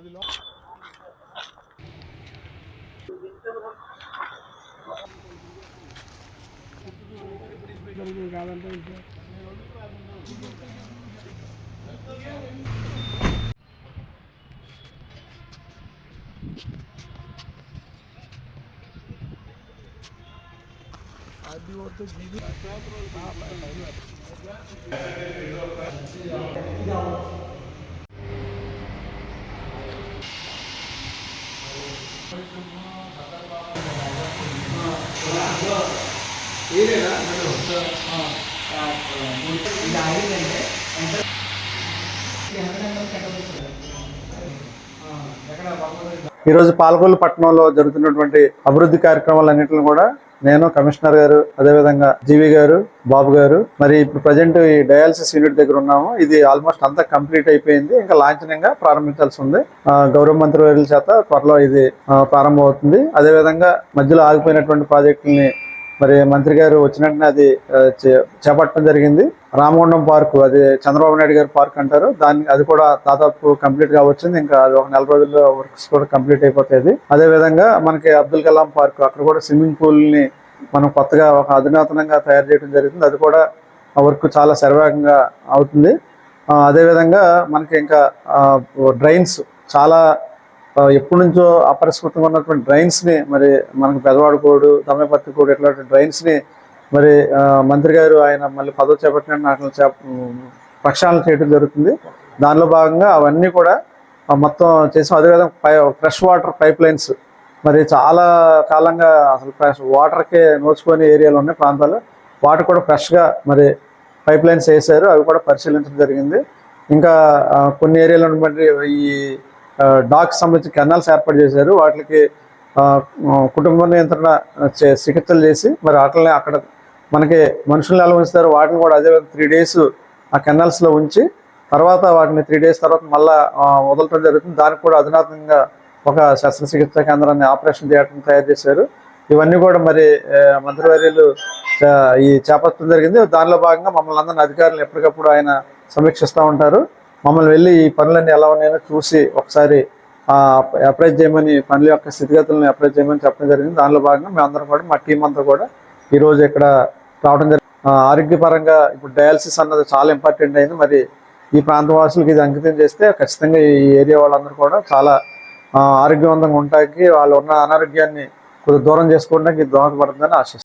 ఈరోజు పాలకొల్లు పట్టణంలో జరుగుతున్నటువంటి అభివృద్ధి కార్యక్రమాలన్నింటిని కూడా నేను, కమిషనర్ గారు, అదేవిధంగా జీవి గారు, బాబు గారు, మరి ఇప్పుడు ప్రజెంట్ ఈ డయాలసిస్ యూనిట్ దగ్గర ఉన్నాము. ఇది ఆల్మోస్ట్ అంతా కంప్లీట్ అయిపోయింది. ఇంకా లాంఛనంగా ప్రారంభించాల్సి ఉంది. గౌరవ మంత్రి వర్యుల చేత త్వరలో ఇది ప్రారంభం అవుతుంది. అదేవిధంగా మధ్యలో ఆగిపోయినటువంటి ప్రాజెక్టుల్ని మరి మంత్రి గారు వచ్చినట్టునే అది చేపట్టడం జరిగింది. రామగుండం పార్కు, అది చంద్రబాబు నాయుడు గారి పార్క్ అంటారు, అది కూడా దాదాపు కంప్లీట్ గా వచ్చింది. ఇంకా అది ఒక 4 రోజుల్లో వర్క్స్ కూడా కంప్లీట్ అయిపోతాయి. అదే విధంగా మనకి అబ్దుల్ కలాం పార్క్, అక్కడ కూడా స్విమ్మింగ్ పూల్ ని మనం కొత్తగా ఒక అధునాతనంగా తయారు చేయడం జరుగుతుంది. అది కూడా వర్క్ చాలా శరవేగంగా అవుతుంది. అదేవిధంగా మనకి ఇంకా డ్రైన్స్ చాలా ఎప్పటి నుంచో అపరిష్కృతంగా ఉన్నటువంటి డ్రైన్స్ ని మరి మనకు పెదవాడుకోడు, దమ్మపత్తికోడు ఇట్లాంటి డ్రైన్స్ ని మరి మంత్రి గారు ఆయన మళ్ళీ పదవి చేపట్టిన ప్రక్షాళన చేయడం జరుగుతుంది. దానిలో భాగంగా అవన్నీ కూడా మొత్తం చేసాం. అదేవిధంగా ఫ్రెష్ వాటర్ పైప్ లైన్స్, మరి చాలా కాలంగా అసలు ఫ్రెష్ వాటర్కే నోచుకొని ఏరియాలు ఉన్నాయి ప్రాంతాలు, వాటర్ కూడా ఫ్రెష్గా మరి పైప్ లైన్స్ వేసారు. అవి కూడా పరిశీలించడం జరిగింది. ఇంకా కొన్ని ఏరియాలో ఉన్నటువంటి ఈ డాగ్స్ సంబంధించి కెనాల్స్ ఏర్పాటు చేశారు. వాటికి కుటుంబ నియంత్రణ చికిత్సలు చేసి మరి వాటిని అక్కడ మనకి మనుషులను ఎలా ఉంచుతారు వాటిని కూడా అదే 3 days ఆ కెనాల్స్లో ఉంచి తర్వాత వాటిని 3 days తర్వాత మళ్ళీ వదలటం జరుగుతుంది. దానికి కూడా అధునాతనంగా ఒక శస్త్రచికిత్సా కేంద్రాన్ని, ఆపరేషన్ థియేటర్ని తయారు చేశారు. ఇవన్నీ కూడా మరి మంత్రివర్యులు ఈ చేపట్టడం జరిగింది. దానిలో భాగంగా మమ్మల్ని అందరినీ అధికారులు ఎప్పటికప్పుడు ఆయన సమీక్షిస్తూ ఉంటారు. మమ్మల్ని వెళ్ళి ఈ పనులన్నీ ఎలా ఉన్నాయో చూసి ఒకసారి అప్రైజ్ చేయమని, పనుల యొక్క స్థితిగతులను అప్రైజ్ చేయమని చెప్పడం జరిగింది. దానిలో భాగంగా మేమందరం కూడా, మా టీం అంతా కూడా ఈరోజు ఇక్కడ రావడం జరిగింది. ఆరోగ్యపరంగా ఇప్పుడు డయాలసిస్ అన్నది చాలా ఇంపార్టెంట్ అయింది. మరి ఈ ప్రాంత వాసులకు ఇది అంకితం చేస్తే ఖచ్చితంగా ఈ ఏరియా వాళ్ళందరూ కూడా చాలా ఆరోగ్యవంతంగా ఉండటానికి, వాళ్ళు ఉన్న అనారోగ్యాన్ని కొద్దిగా దూరం చేసుకోవడానికి ఇది దోహదపడుతుందని ఆశిస్తున్నాను.